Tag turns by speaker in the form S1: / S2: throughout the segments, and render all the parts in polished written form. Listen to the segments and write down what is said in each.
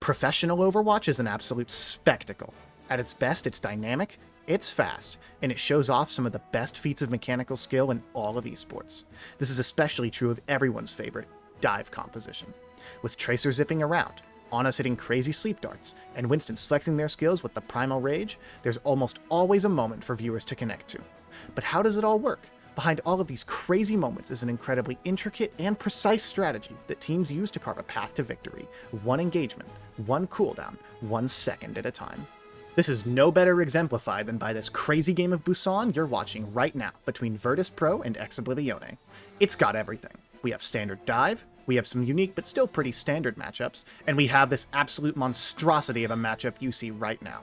S1: Professional Overwatch is an absolute spectacle. At its best, it's dynamic, it's fast, and it shows off some of the best feats of mechanical skill in all of esports. This is especially true of everyone's favorite, dive composition. With Tracer zipping around, Ana's hitting crazy sleep darts, and Winston's flexing their skills with the Primal Rage, there's almost always a moment for viewers to connect to. But how does it all work? Behind all of these crazy moments is an incredibly intricate and precise strategy that teams use to carve a path to victory, one engagement, one cooldown, 1 second at a time. This is no better exemplified than by this crazy game of Busan you're watching right now between Virtus Pro and Exoblivione. It's got everything. We have standard dive, we have some unique but still pretty standard matchups, and we have this absolute monstrosity of a matchup you see right now.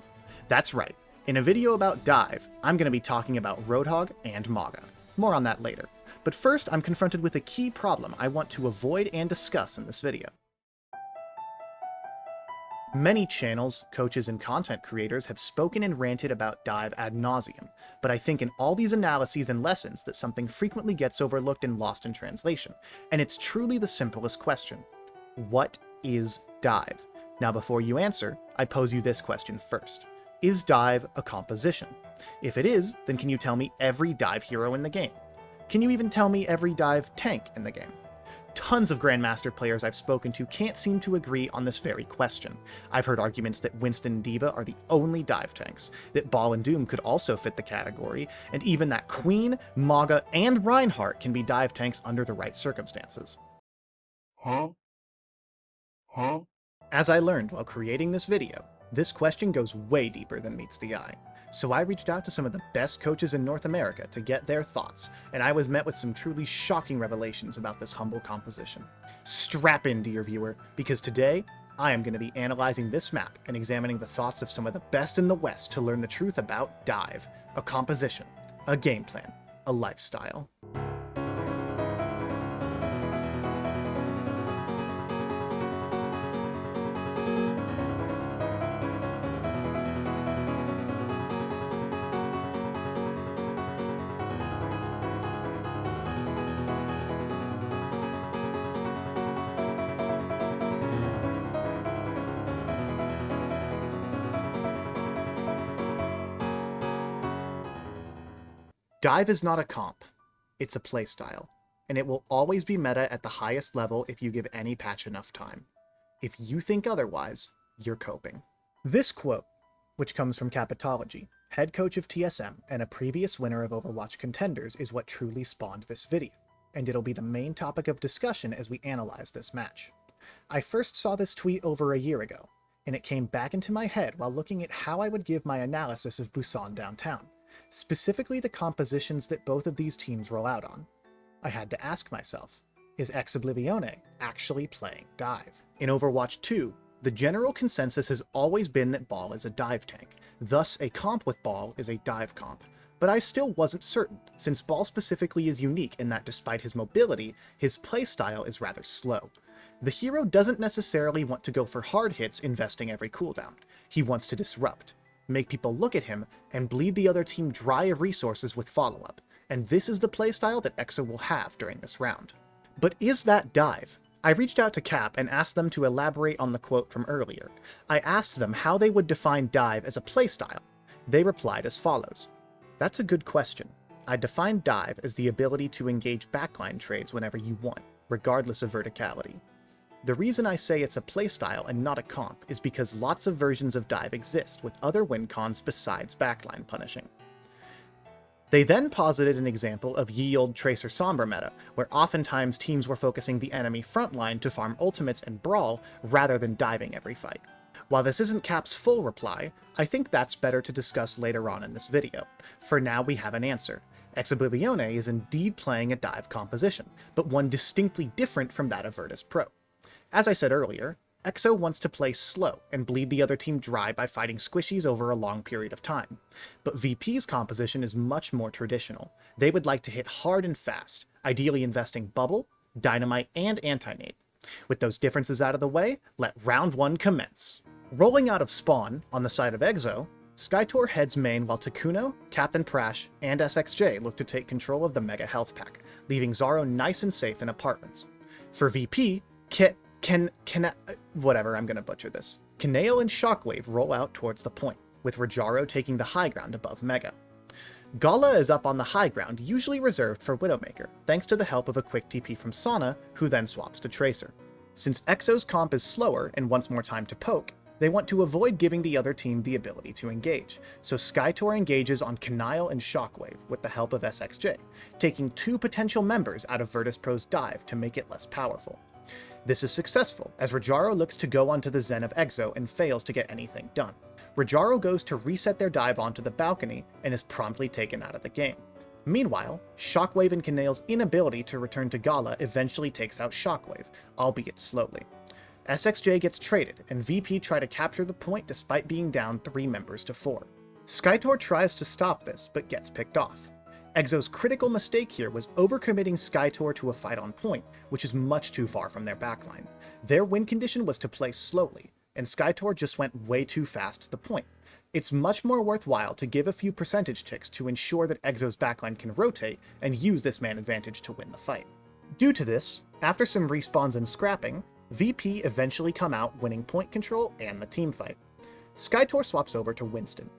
S1: That's right, in a video about dive, I'm going to be talking about Roadhog and Maga. More on that later. But first, I'm confronted with a key problem I want to avoid and discuss in this video. Many channels, coaches, and content creators have spoken and ranted about dive ad nauseum, but I think in all these analyses and lessons that something frequently gets overlooked and lost in translation, and it's truly the simplest question. What is dive? Now before you answer, I pose you this question first. Is dive a composition? If it is, then can you tell me every dive hero in the game? Can you even tell me every dive tank in the game? Tons of Grandmaster players I've spoken to can't seem to agree on this very question. I've heard arguments that Winston and D.Va are the only dive tanks, that Ball and Doom could also fit the category, and even that Queen, Maga, and Reinhardt can be dive tanks under the right circumstances. As I learned while creating this video, this question goes way deeper than meets the eye. So I reached out to some of the best coaches in North America to get their thoughts, and I was met with some truly shocking revelations about this humble composition. Strap in, dear viewer, because today, I am going to be analyzing this map and examining the thoughts of some of the best in the West to learn the truth about dive, a composition, a game plan, a lifestyle. Dive is not a comp, it's a playstyle, and it will always be meta at the highest level if you give any patch enough time. If you think otherwise, you're coping. This quote, which comes from Capitology, head coach of TSM and a previous winner of Overwatch Contenders, is what truly spawned this video, and it'll be the main topic of discussion as we analyze this match. I first saw this tweet over a year ago, and it came back into my head while looking at how I would give my analysis of Busan Downtown. Specifically the compositions that both of these teams roll out on. I had to ask myself, is Exoblivione actually playing dive? In Overwatch 2, the general consensus has always been that Ball is a dive tank, thus a comp with Ball is a dive comp. But I still wasn't certain, since Ball specifically is unique in that despite his mobility, his playstyle is rather slow. The hero doesn't necessarily want to go for hard hits investing every cooldown. He wants to disrupt, make people look at him, and bleed the other team dry of resources with follow-up, and this is the playstyle that Exo will have during this round. But is that dive? I reached out to Cap and asked them to elaborate on the quote from earlier. I asked them how they would define dive as a playstyle. They replied as follows. That's a good question. I define dive as the ability to engage backline trades whenever you want, regardless of verticality. The reason I say it's a playstyle and not a comp is because lots of versions of dive exist with other win cons besides backline punishing. They then posited an example of ye olde Tracer Sombra meta, where oftentimes teams were focusing the enemy frontline to farm ultimates and brawl rather than diving every fight. While this isn't Cap's full reply, I think that's better to discuss later on in this video. For now we have an answer. Exoblivione is indeed playing a dive composition, but one distinctly different from that of Virtus Pro. As I said earlier, Exo wants to play slow and bleed the other team dry by fighting squishies over a long period of time. But VP's composition is much more traditional. They would like to hit hard and fast, ideally investing bubble, dynamite, and anti-nade. With those differences out of the way, let round one commence. Rolling out of spawn, on the side of Exo, Skytor heads main while Takuno, Captain Prash, and SXJ look to take control of the Mega Health Pack, leaving Zaro nice and safe in apartments. For VP, whatever, I'm gonna butcher this. Kaneo and Shockwave roll out towards the point, with Rajaro taking the high ground above Mega. Gala is up on the high ground, usually reserved for Widowmaker, thanks to the help of a quick TP from Sana, who then swaps to Tracer. Since Exo's comp is slower and wants more time to poke, they want to avoid giving the other team the ability to engage, so Skytor engages on Kanile and Shockwave with the help of SXJ, taking 2 potential members out of Virtus Pro's dive to make it less powerful. This is successful, as Rajaro looks to go onto the Zen of Exo and fails to get anything done. Rajaro goes to reset their dive onto the balcony and is promptly taken out of the game. Meanwhile, Shockwave and Kanile's inability to return to Gala eventually takes out Shockwave, albeit slowly. SXJ gets traded, and VP try to capture the point despite being down 3 members to 4. Skytor tries to stop this, but gets picked off. Exo's critical mistake here was overcommitting Skytor to a fight on point, which is much too far from their backline. Their win condition was to play slowly, and Skytor just went way too fast to the point. It's much more worthwhile to give a few percentage ticks to ensure that Exo's backline can rotate and use this man advantage to win the fight. Due to this, after some respawns and scrapping, VP eventually come out winning point control and the team fight. Skytor swaps over to Winston.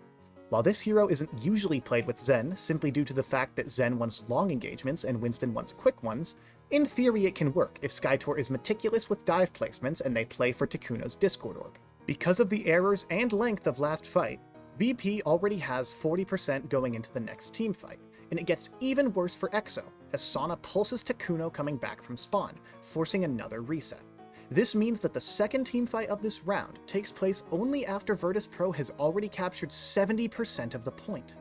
S1: While this hero isn't usually played with Zen, simply due to the fact that Zen wants long engagements and Winston wants quick ones, in theory it can work if Skytor is meticulous with dive placements and they play for Takuno's Discord Orb. Because of the errors and length of last fight, VP already has 40% going into the next team fight, and it gets even worse for Exo, as Sana pulses Takuno coming back from spawn, forcing another reset. This means that the second team fight of this round takes place only after Virtus Pro has already captured 70% of the point.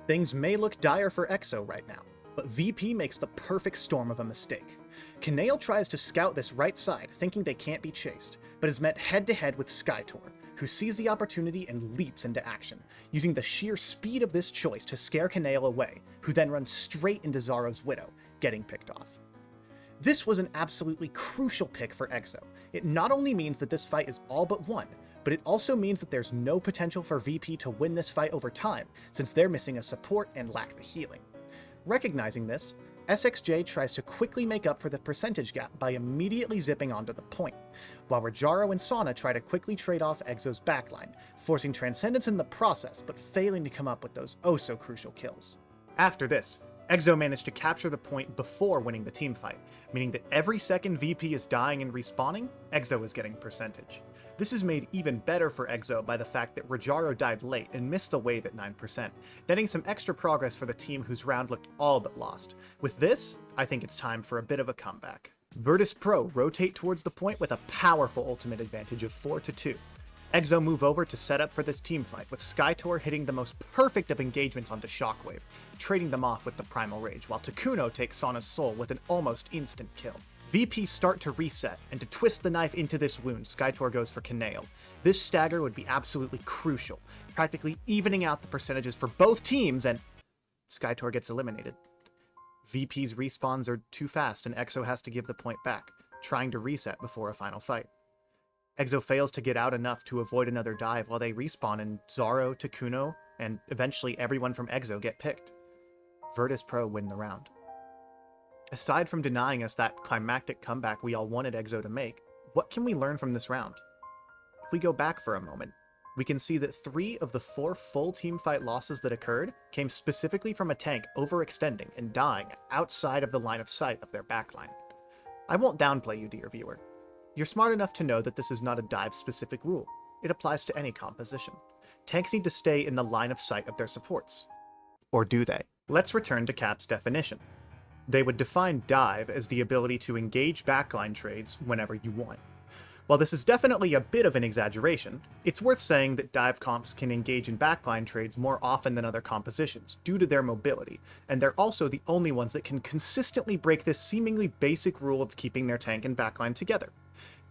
S1: Things may look dire for Exo right now, but VP makes the perfect storm of a mistake. Kanale tries to scout this right side, thinking they can't be chased, but is met head-to-head with Skytor, who sees the opportunity and leaps into action, using the sheer speed of this choice to scare Kanale away, who then runs straight into Zaro's Widow, getting picked off. This was an absolutely crucial pick for Exo. It not only means that this fight is all but won, but it also means that there's no potential for VP to win this fight over time, since they're missing a support and lack the healing. Recognizing this, SXJ tries to quickly make up for the percentage gap by immediately zipping onto the point, while Rajaro and Sana try to quickly trade off Exo's backline, forcing Transcendence in the process but failing to come up with those oh-so-crucial kills. After this, Exo managed to capture the point before winning the team fight, meaning that every second VP is dying and respawning, Exo is getting percentage. This is made even better for Exo by the fact that Rajaro died late and missed the wave at 9%, netting some extra progress for the team whose round looked all but lost. With this, I think it's time for a bit of a comeback. Virtus Pro rotate towards the point with a powerful ultimate advantage of 4-2. Exo move over to set up for this team fight, with Skytor hitting the most perfect of engagements onto Shockwave, trading them off with the Primal Rage, while Takuno takes Sana's soul with an almost instant kill. VP start to reset, and to twist the knife into this wound, Skytor goes for Kanale. This stagger would be absolutely crucial, practically evening out the percentages for both teams, and Skytor gets eliminated. VP's respawns are too fast, and Exo has to give the point back, trying to reset before a final fight. Exo fails to get out enough to avoid another dive while they respawn, and Zaro, Takuno, and eventually everyone from Exo get picked. Virtus Pro win the round. Aside from denying us that climactic comeback we all wanted Exo to make, what can we learn from this round? If we go back for a moment, we can see that 3 of the 4 full teamfight losses that occurred came specifically from a tank overextending and dying outside of the line of sight of their backline. I won't downplay you, dear viewer. You're smart enough to know that this is not a dive-specific rule. It applies to any composition. Tanks need to stay in the line of sight of their supports. Or do they? Let's return to Cap's definition. They would define dive as the ability to engage backline trades whenever you want. While this is definitely a bit of an exaggeration, it's worth saying that dive comps can engage in backline trades more often than other compositions due to their mobility, and they're also the only ones that can consistently break this seemingly basic rule of keeping their tank and backline together.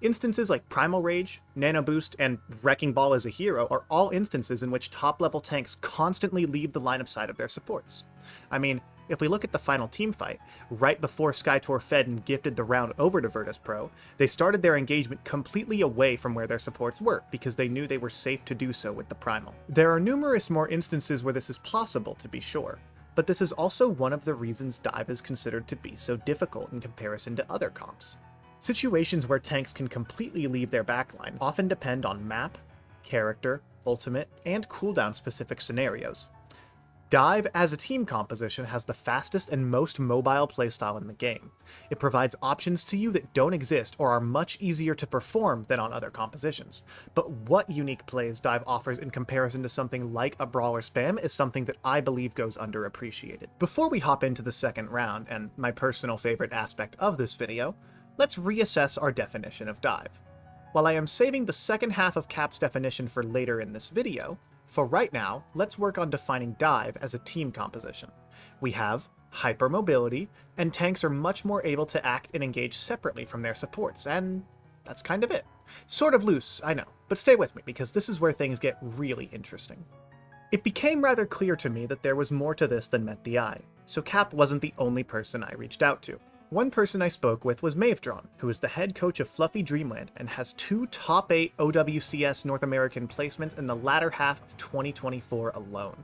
S1: Instances like Primal Rage, Nano Boost, and Wrecking Ball as a hero are all instances in which top-level tanks constantly leave the line of sight of their supports. I mean, if we look at the final team fight, right before Skytor fed and gifted the round over to Virtus Pro, they started their engagement completely away from where their supports were, because they knew they were safe to do so with the Primal. There are numerous more instances where this is possible, to be sure, but this is also one of the reasons dive is considered to be so difficult in comparison to other comps. Situations where tanks can completely leave their backline often depend on map, character, ultimate, and cooldown specific scenarios. Dive as a team composition has the fastest and most mobile playstyle in the game. It provides options to you that don't exist or are much easier to perform than on other compositions. But what unique plays Dive offers in comparison to something like a brawler spam is something that I believe goes underappreciated. Before we hop into the second round, and my personal favorite aspect of this video, let's reassess our definition of Dive. While I am saving the second half of Cap's definition for later in this video, for right now, let's work on defining Dive as a team composition. We have hypermobility, and tanks are much more able to act and engage separately from their supports, and that's kind of it. Sort of loose, I know, but stay with me because this is where things get really interesting. It became rather clear to me that there was more to this than met the eye, so Cap wasn't the only person I reached out to. One person I spoke with was Mavedron, who is the head coach of Fluffy Dreamland and has 2 top 8 OWCS North American placements in the latter half of 2024 alone.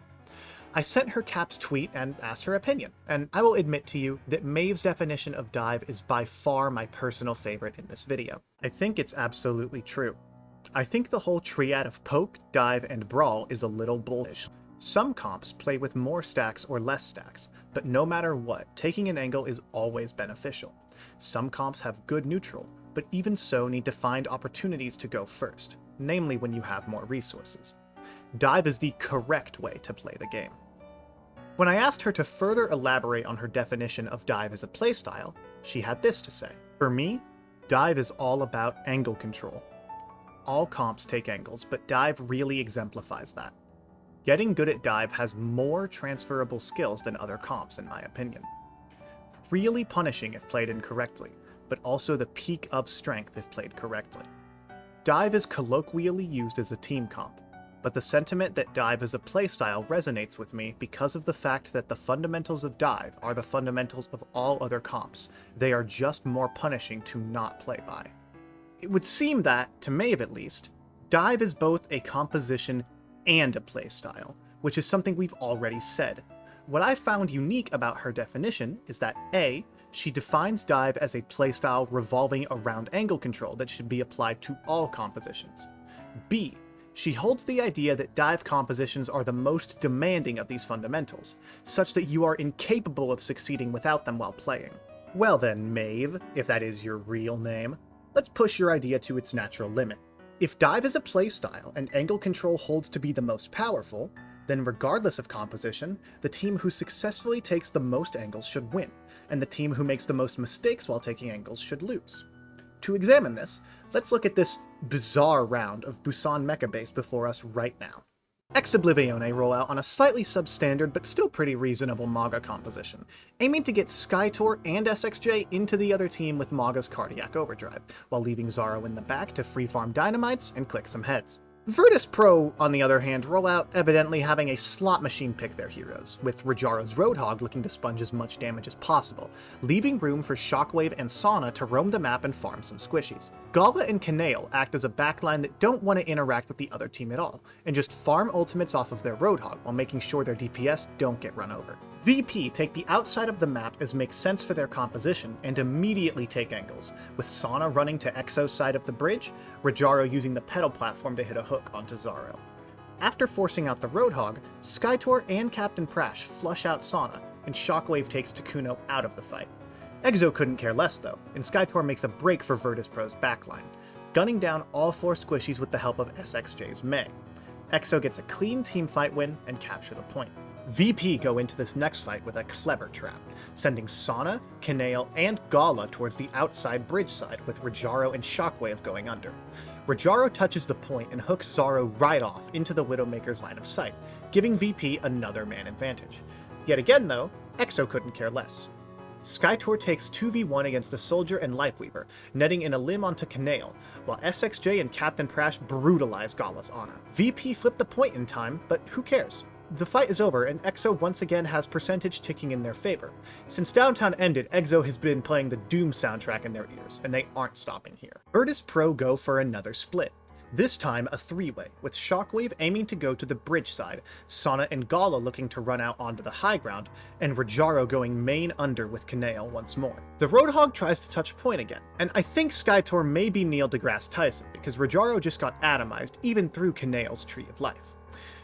S1: I sent her Cap's tweet and asked her opinion, and I will admit to you that Maeve's definition of Dive is by far my personal favorite in this video. I think it's absolutely true. I think the whole triad of poke, dive, and brawl is a little bullish. Some comps play with more stacks or less stacks, but no matter what, taking an angle is always beneficial. Some comps have good neutral, but even so need to find opportunities to go first, namely when you have more resources. Dive is the correct way to play the game. When I asked her to further elaborate on her definition of Dive as a playstyle, she had this to say. For me, Dive is all about angle control. All comps take angles, but Dive really exemplifies that. Getting good at Dive has more transferable skills than other comps, in my opinion. Really punishing if played incorrectly, but also the peak of strength if played correctly. Dive is colloquially used as a team comp, but the sentiment that Dive is a playstyle resonates with me because of the fact that the fundamentals of Dive are the fundamentals of all other comps. They are just more punishing to not play by. It would seem that, to Maeve at least, Dive is both a composition and a playstyle, which is something we've already said. What I found unique about her definition is that A, she defines Dive as a playstyle revolving around angle control that should be applied to all compositions. B, she holds the idea that Dive compositions are the most demanding of these fundamentals, such that you are incapable of succeeding without them while playing. Well then, Maeve, if that is your real name, let's push your idea to its natural limit. If Dive is a playstyle and angle control holds to be the most powerful, then regardless of composition, the team who successfully takes the most angles should win, and the team who makes the most mistakes while taking angles should lose. To examine this, let's look at this bizarre round of Busan Mecha Base before us right now. Ex Oblivione roll out on a slightly substandard but still pretty reasonable Maga composition, aiming to get Skytor and SXJ into the other team with Maga's Cardiac Overdrive, while leaving Zaro in the back to free farm dynamites and click some heads. Virtus Pro, on the other hand, roll out evidently having a slot machine pick their heroes, with Rajaro's Roadhog looking to sponge as much damage as possible, leaving room for Shockwave and Sauna to roam the map and farm some squishies. Gala and Kanale act as a backline that don't want to interact with the other team at all, and just farm ultimates off of their Roadhog while making sure their DPS don't get run over. VP take the outside of the map as makes sense for their composition and immediately take angles, with Sauna running to Exo's side of the bridge, Rajaro using the pedal platform to hit a hook onto Zaro. After forcing out the Roadhog, Skytor and Captain Prash flush out Sauna, and Shockwave takes Takuno out of the fight. Exo couldn't care less though, and Skytor makes a break for Virtus Pro's backline, gunning down all 4 squishies with the help of SXJ's Mei. Exo gets a clean teamfight win and capture the point. VP go into this next fight with a clever trap, sending Sauna, Kanale, and Gala towards the outside bridge side with Rajaro and Shockwave going under. Rajaro touches the point and hooks Zaro right off into the Widowmaker's line of sight, giving VP another man advantage. Yet again though, Exo couldn't care less. Skytor takes 2v1 against a Soldier and Lifeweaver, netting in a limb onto Kanale, while SXJ and Captain Prash brutalize Gala's honor. VP flipped the point in time, but who cares? The fight is over, and Exo once again has percentage ticking in their favor. Since Downtown ended, Exo has been playing the Doom soundtrack in their ears, and they aren't stopping here. Virtus Pro go for another split. This time a three-way, with Shockwave aiming to go to the bridge side, Sana and Gala looking to run out onto the high ground, and Rajaro going main under with Kanail once more. The Roadhog tries to touch point again, and I think Skytor may be Neil deGrasse Tyson, because Rajaro just got atomized even through Kanail's Tree of Life.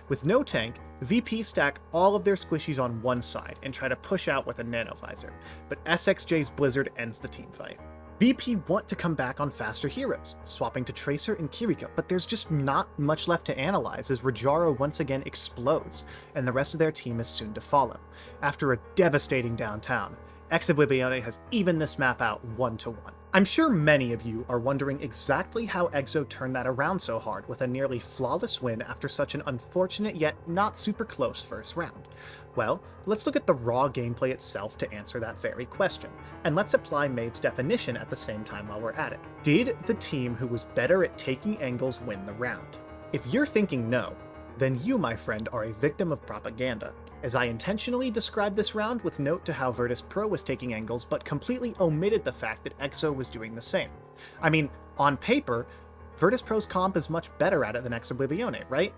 S1: With no tank, VP stack all of their squishies on one side and try to push out with a nanovisor, but SXJ's Blizzard ends the teamfight. VP want to come back on faster heroes, swapping to Tracer and Kiriko, but there's just not much left to analyze as Rajaro once again explodes, and the rest of their team is soon to follow. After a devastating downtown, Exoblivione has evened this map out 1-1. I'm sure many of you are wondering exactly how Exo turned that around so hard with a nearly flawless win after such an unfortunate yet not super close first round. Well, let's look at the raw gameplay itself to answer that very question, and let's apply Maeve's definition at the same time while we're at it. Did the team who was better at taking angles win the round? If you're thinking no, then you, my friend, are a victim of propaganda, as I intentionally described this round with note to how Virtus Pro was taking angles but completely omitted the fact that Exo was doing the same. I mean, on paper, Virtus Pro's comp is much better at it than Exoblivione, right?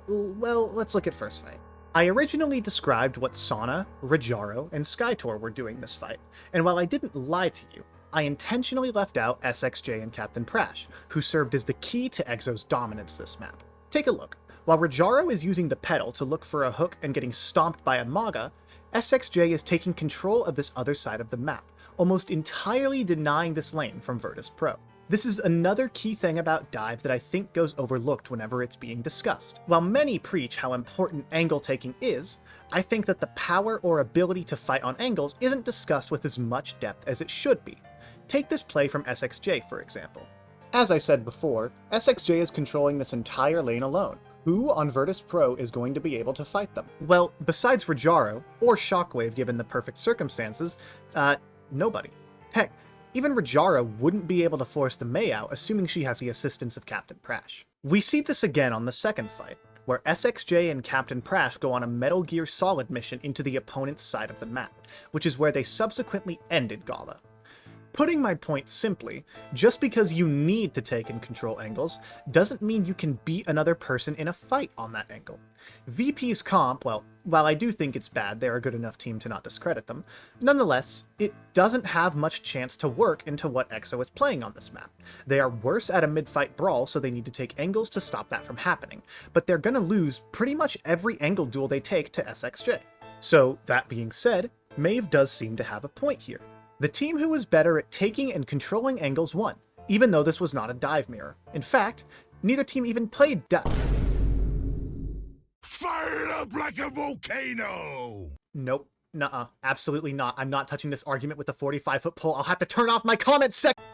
S1: Well, let's look at first fight. I originally described what Sana, Rajaro, and Skytor were doing this fight, and while I didn't lie to you, I intentionally left out SXJ and Captain Prash, who served as the key to Exo's dominance this map. Take a look. While Rajaro is using the pedal to look for a hook and getting stomped by a Maga, SXJ is taking control of this other side of the map, almost entirely denying this lane from Virtus Pro. This is another key thing about dive that I think goes overlooked whenever it's being discussed. While many preach how important angle taking is, I think that the power or ability to fight on angles isn't discussed with as much depth as it should be. Take this play from SXJ, for example. As I said before, SXJ is controlling this entire lane alone. Who on Virtus Pro is going to be able to fight them? Well, besides Rajaro, or Shockwave given the perfect circumstances, nobody. Heck, even Rajaro wouldn't be able to force the Mei out, assuming she has the assistance of Captain Prash. We see this again on the second fight, where SXJ and Captain Prash go on a Metal Gear Solid mission into the opponent's side of the map, which is where they subsequently ended Gala. Putting my point simply, just because you need to take and control angles doesn't mean you can beat another person in a fight on that angle. VP's comp, well, while I do think it's bad, they're a good enough team to not discredit them, nonetheless, it doesn't have much chance to work into what Exo is playing on this map. They are worse at a mid-fight brawl, so they need to take angles to stop that from happening, but they're gonna lose pretty much every angle duel they take to SXJ. So, that being said, Maeve does seem to have a point here. The team who was better at taking and controlling angles won, even though this was not a dive mirror. In fact, neither team even played dive.
S2: Fire it up like a volcano!
S1: Nope. Nuh-uh. Absolutely not. I'm not touching this argument with a 45-foot pole. I'll have to turn off my comment section!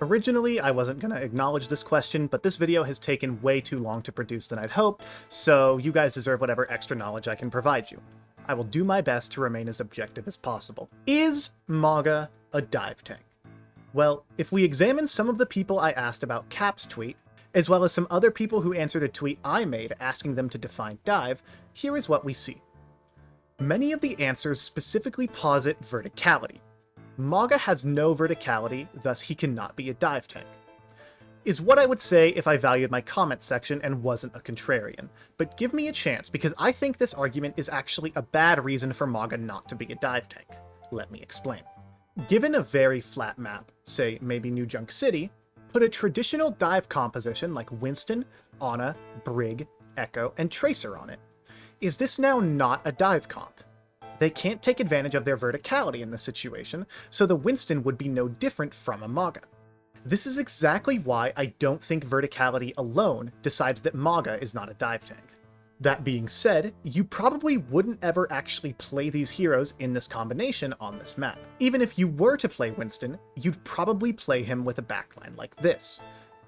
S1: Originally, I wasn't going to acknowledge this question, but this video has taken way too long to produce than I'd hoped, so you guys deserve whatever extra knowledge I can provide you. I will do my best to remain as objective as possible. Is Maga a dive tank? Well, if we examine some of the people I asked about Cap's tweet, as well as some other people who answered a tweet I made asking them to define dive, here is what we see. Many of the answers specifically posit verticality. Maga has no verticality, thus he cannot be a dive tank. Is what I would say if I valued my comment section and wasn't a contrarian, but give me a chance because I think this argument is actually a bad reason for Maga not to be a dive tank. Let me explain. Given a very flat map, say maybe New Junk City, put a traditional dive composition like Winston, Ana, Brig, Echo, and Tracer on it. Is this now not a dive comp? They can't take advantage of their verticality in this situation, so the Winston would be no different from a Maga. This is exactly why I don't think verticality alone decides that Maga is not a dive tank. That being said, you probably wouldn't ever actually play these heroes in this combination on this map. Even if you were to play Winston, you'd probably play him with a backline like this.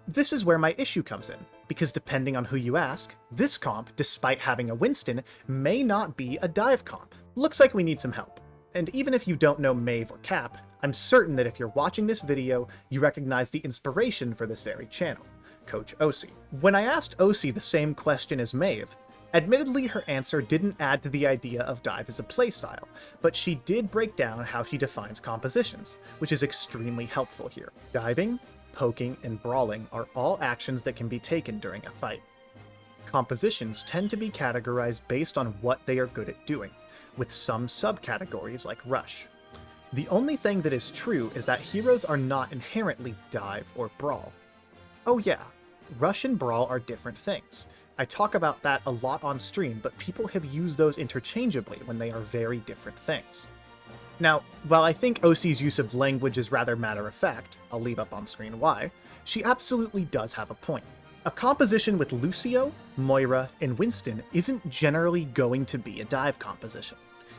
S1: This is where my issue comes in, because depending on who you ask, this comp, despite having a Winston, may not be a dive comp. Looks like we need some help. And even if you don't know Maeve or Cap, I'm certain that if you're watching this video, you recognize the inspiration for this very channel, Coach Osi. When I asked Osi the same question as Maeve, admittedly her answer didn't add to the idea of dive as a playstyle, but she did break down how she defines compositions, which is extremely helpful here. Diving, poking, and brawling are all actions that can be taken during a fight. Compositions tend to be categorized based on what they are good at doing, with some subcategories like rush. The only thing that is true is that heroes are not inherently dive or brawl. Oh yeah, rush and brawl are different things. I talk about that a lot on stream, but people have used those interchangeably when they are very different things. Now, while I think OC's use of language is rather matter-of-fact, I'll leave up on screen why, she absolutely does have a point. A composition with Lucio, Moira, and Winston isn't generally going to be a dive composition.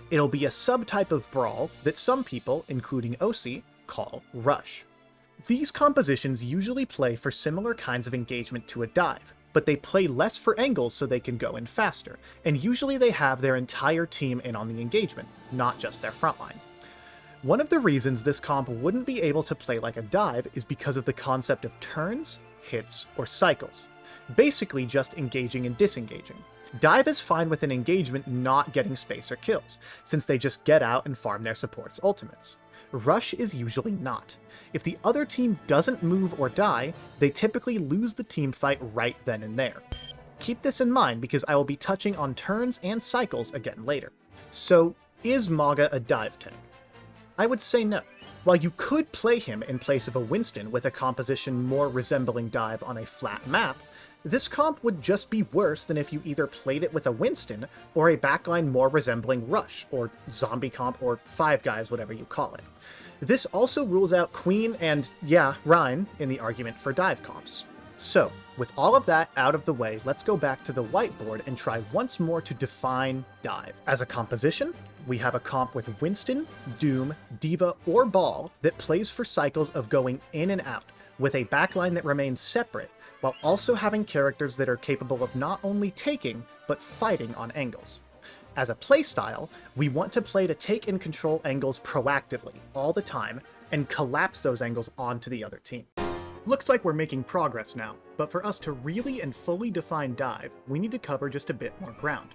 S1: It'll be a subtype of brawl that some people, including OC, call rush. These compositions usually play for similar kinds of engagement to a dive, but they play less for angles so they can go in faster, and usually they have their entire team in on the engagement, not just their frontline. One of the reasons this comp wouldn't be able to play like a dive is because of the concept of turns, hits, or cycles. Basically just engaging and disengaging. Dive is fine with an engagement not getting space or kills, since they just get out and farm their support's ultimates. Rush is usually not. If the other team doesn't move or die, they typically lose the team fight right then and there. Keep this in mind because I will be touching on turns and cycles again later. So, is Maga a dive tank? I would say no. While you could play him in place of a Winston with a composition more resembling dive on a flat map, this comp would just be worse than if you either played it with a Winston or a backline more resembling Rush, or zombie comp, or Five Guys, whatever you call it. This also rules out Queen and, yeah, Rein in the argument for dive comps. So, with all of that out of the way, let's go back to the whiteboard and try once more to define dive. As a composition, we have a comp with Winston, Doom, Diva, or Ball that plays for cycles of going in and out, with a backline that remains separate, while also having characters that are capable of not only taking, but fighting on angles. As a playstyle, we want to play to take and control angles proactively, all the time, and collapse those angles onto the other team. Looks like we're making progress now, but for us to really and fully define dive, we need to cover just a bit more ground.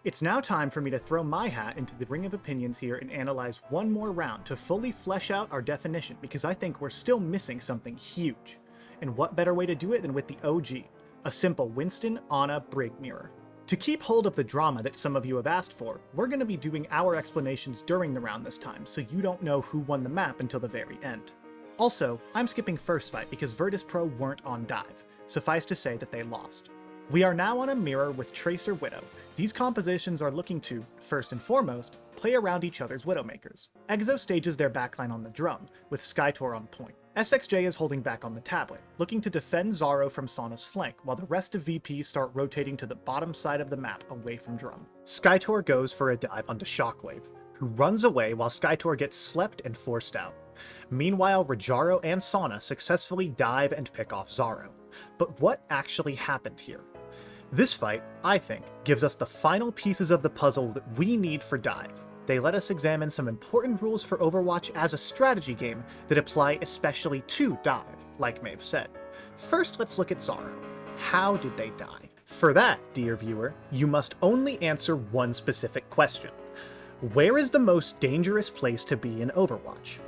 S1: It's now time for me to throw my hat into the ring of opinions here and analyze one more round to fully flesh out our definition, because I think we're still missing something huge. And what better way to do it than with the OG, a simple Winston, Ana, Brig mirror. To keep hold of the drama that some of you have asked for, we're going to be doing our explanations during the round this time, so you don't know who won the map until the very end. Also, I'm skipping first fight because Virtus Pro weren't on dive, suffice to say that they lost. We are now on a mirror with Tracer Widow. These compositions are looking to, first and foremost, play around each other's Widowmakers. Exo stages their backline on the drum, with Skytor on point. SXJ is holding back on the tablet, looking to defend Zaro from Sauna's flank, while the rest of VP start rotating to the bottom side of the map away from drum. Skytor goes for a dive onto Shockwave, who runs away while Skytor gets slept and forced out. Meanwhile, Rajaro and Sauna successfully dive and pick off Zaro. But what actually happened here? This fight, I think, gives us the final pieces of the puzzle that we need for dive. They let us examine some important rules for Overwatch as a strategy game that apply especially to dive, like Maeve said. First, let's look at Zaro. How did they die? For that, dear viewer, you must only answer one specific question. Where is the most dangerous place to be in Overwatch?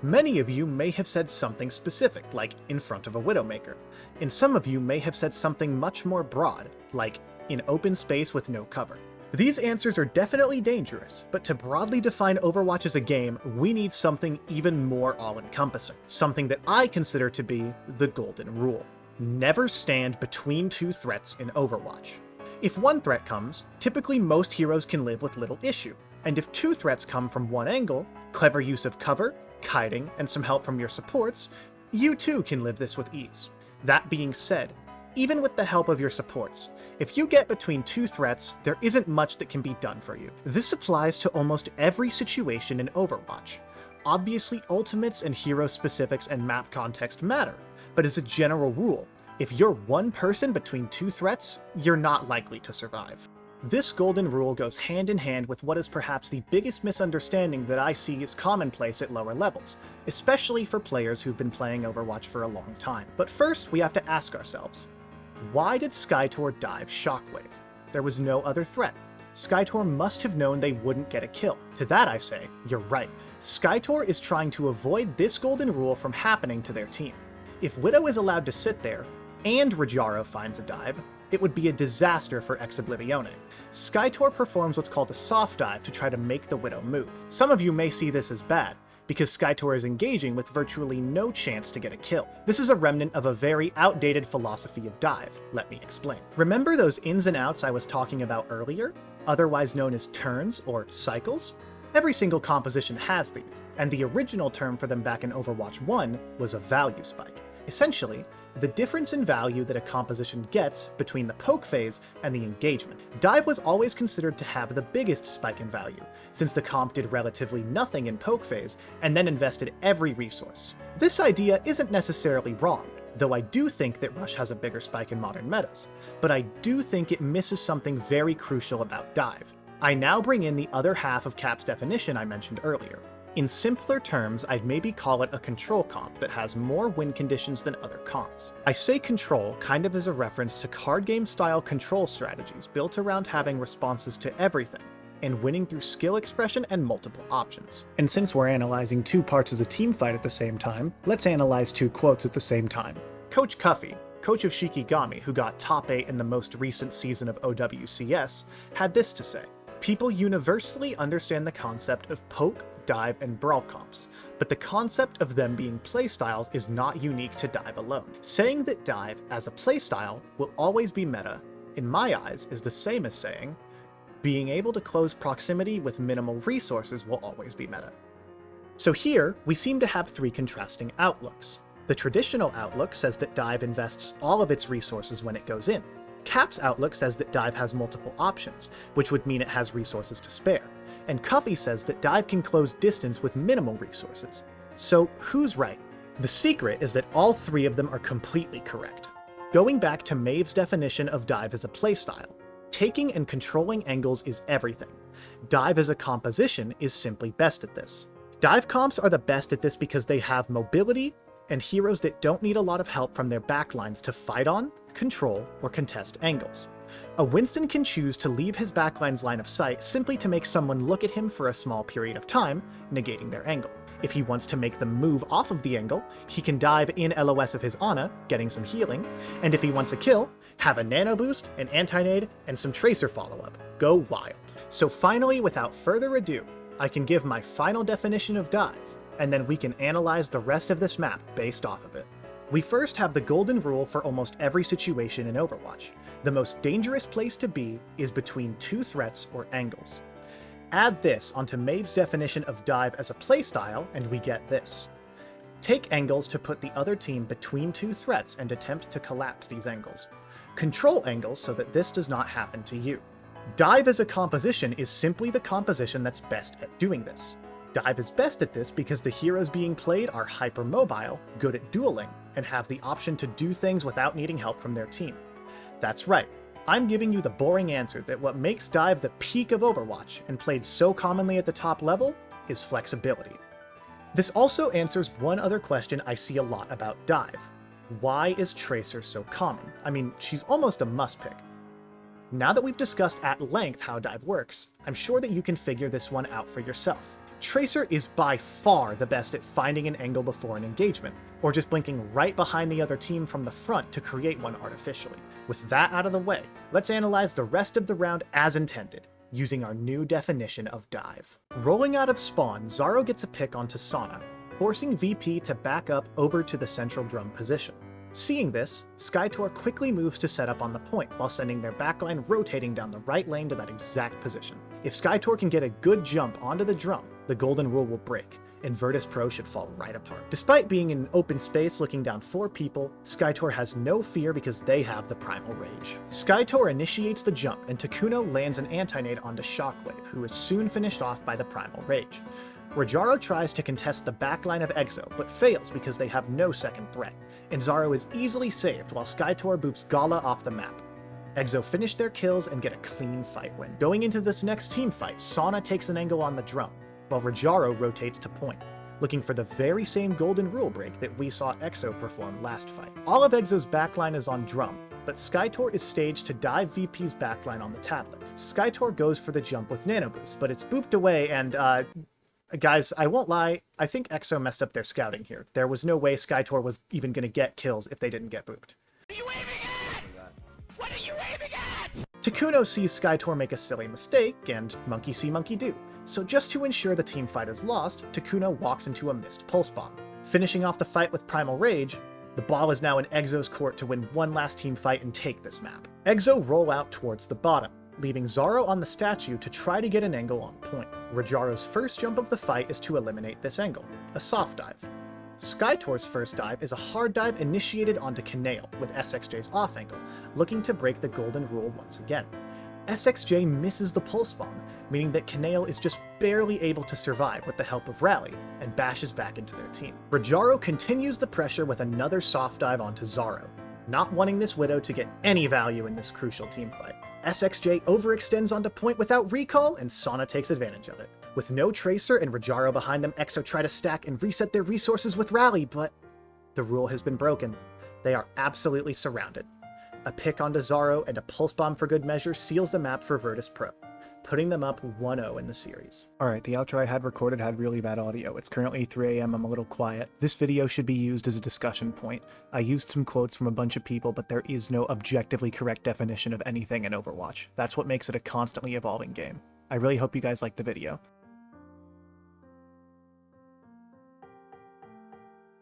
S1: Many of you may have said something specific, like in front of a Widowmaker, and some of you may have said something much more broad, like in open space with no cover. These answers are definitely dangerous, but to broadly define Overwatch as a game, we need something even more all-encompassing, something that I consider to be the golden rule. Never stand between two threats in Overwatch. If one threat comes, typically most heroes can live with little issue, and if two threats come from one angle, clever use of cover, kiting, and some help from your supports, you too can live this with ease. That being said, even with the help of your supports, if you get between two threats, there isn't much that can be done for you. This applies to almost every situation in Overwatch. Obviously, ultimates and hero specifics and map context matter, but as a general rule, if you're one person between two threats, you're not likely to survive. This golden rule goes hand in hand with what is perhaps the biggest misunderstanding that I see is commonplace at lower levels, especially for players who've been playing Overwatch for a long time. But first, we have to ask ourselves, why did Skytor dive Shockwave? There was no other threat. Skytor must have known they wouldn't get a kill. To that I say, you're right. Skytor is trying to avoid this golden rule from happening to their team. If Widow is allowed to sit there, and Rajaro finds a dive, it would be a disaster for Ex-Oblivione. Skytor performs what's called a soft dive to try to make the Widow move. Some of you may see this as bad, because Skytor is engaging with virtually no chance to get a kill. This is a remnant of a very outdated philosophy of dive. Let me explain. Remember those ins and outs I was talking about earlier, otherwise known as turns or cycles? Every single composition has these, and the original term for them back in Overwatch 1 was a value spike. Essentially, the difference in value that a composition gets between the poke phase and the engagement. Dive was always considered to have the biggest spike in value, since the comp did relatively nothing in poke phase and then invested every resource. This idea isn't necessarily wrong, though I do think that Rush has a bigger spike in modern metas, but I do think it misses something very crucial about Dive. I now bring in the other half of Cap's definition I mentioned earlier. In simpler terms, I'd maybe call it a control comp that has more win conditions than other comps. I say control kind of as a reference to card game style control strategies built around having responses to everything, and winning through skill expression and multiple options. And since we're analyzing two parts of the team fight at the same time, let's analyze two quotes at the same time. Coach Cuffy, coach of Shikigami, who got top 8 in the most recent season of OWCS, had this to say: "People universally understand the concept of poke, dive, and brawl comps, but the concept of them being playstyles is not unique to dive alone. Saying that dive as a playstyle will always be meta, in my eyes, is the same as saying being able to close proximity with minimal resources will always be meta." So here, we seem to have three contrasting outlooks. The traditional outlook says that dive invests all of its resources when it goes in. Cap's outlook says that dive has multiple options, which would mean it has resources to spare. And Cuffy says that dive can close distance with minimal resources. So who's right? The secret is that all three of them are completely correct. Going back to Maeve's definition of dive as a playstyle, taking and controlling angles is everything. Dive as a composition is simply best at this. Dive comps are the best at this because they have mobility and heroes that don't need a lot of help from their backlines to fight on, control, or contest angles. A Winston can choose to leave his backline's line of sight simply to make someone look at him for a small period of time, negating their angle. If he wants to make them move off of the angle, he can dive in LOS of his Ana, getting some healing, and if he wants a kill, have a nano boost, an anti-nade, and some tracer follow-up. Go wild. So finally, without further ado, I can give my final definition of dive, and then we can analyze the rest of this map based off of it. We first have the golden rule for almost every situation in Overwatch. The most dangerous place to be is between two threats or angles. Add this onto Maeve's definition of dive as a playstyle, and we get this. Take angles to put the other team between two threats and attempt to collapse these angles. Control angles so that this does not happen to you. Dive as a composition is simply the composition that's best at doing this. Dive is best at this because the heroes being played are hypermobile, good at dueling, and have the option to do things without needing help from their team. That's right, I'm giving you the boring answer that what makes dive the peak of Overwatch and played so commonly at the top level is flexibility. This also answers one other question I see a lot about dive. Why is Tracer so common? I mean, she's almost a must pick. Now that we've discussed at length how dive works, I'm sure that you can figure this one out for yourself. Tracer is by far the best at finding an angle before an engagement, or just blinking right behind the other team from the front to create one artificially. With that out of the way, let's analyze the rest of the round as intended, using our new definition of dive. Rolling out of spawn, Zaro gets a pick onto Sana, forcing VP to back up over to the central drum position. Seeing this, Skytor quickly moves to set up on the point while sending their backline rotating down the right lane to that exact position. If Skytor can get a good jump onto the drum, the golden rule will break, and Virtus Pro should fall right apart. Despite being in an open space looking down 4 people, Skytor has no fear because they have the Primal Rage. Skytor initiates the jump, and Takuno lands an anti-nade onto Shockwave, who is soon finished off by the Primal Rage. Rajaro tries to contest the backline of Exo, but fails because they have no second threat, and Zaro is easily saved while Skytor boops Gala off the map. Exo finish their kills and get a clean fight win. Going into this next team fight, Sana takes an angle on the drum, while Rajaro rotates to point, looking for the very same golden rule break that we saw Exo perform last fight. All of Exo's backline is on drum, but Skytor is staged to dive VP's backline on the tablet. Skytor goes for the jump with Nano Boost, but it's booped away and, Guys, I won't lie, I think EXO messed up their scouting here. There was no way Skytor was even going to get kills if they didn't get booped.
S2: What are you aiming at? What are you aiming at?
S1: Takuno sees Skytor make a silly mistake, and monkey see, monkey do. So just to ensure the team fight is lost, Takuno walks into a missed pulse bomb. Finishing off the fight with Primal Rage, the ball is now in Exo's court to win one last team fight and take this map. Exo roll out towards the bottom, leaving Zaro on the statue to try to get an angle on point. Rajaro's first jump of the fight is to eliminate this angle, a soft dive. Skytor's first dive is a hard dive initiated onto Kanale with SXJ's off angle, looking to break the golden rule once again. SXJ misses the pulse bomb, meaning that Kanale is just barely able to survive with the help of Rally, and bashes back into their team. Rajaro continues the pressure with another soft dive onto Zaro, not wanting this Widow to get any value in this crucial team fight. SXJ overextends onto point without recall, and Sana takes advantage of it. With no Tracer and Rajaro behind them, EXO try to stack and reset their resources with Rally, but the rule has been broken. They are absolutely surrounded. A pick onto Zaro and a pulse bomb for good measure seals the map for Virtus Pro, putting them up 1-0 in the series. Alright, the outro I had recorded had really bad audio. It's currently 3 AM, I'm a little quiet. This video should be used as a discussion point. I used some quotes from a bunch of people, but there is no objectively correct definition of anything in Overwatch. That's what makes it a constantly evolving game. I really hope you guys liked the video.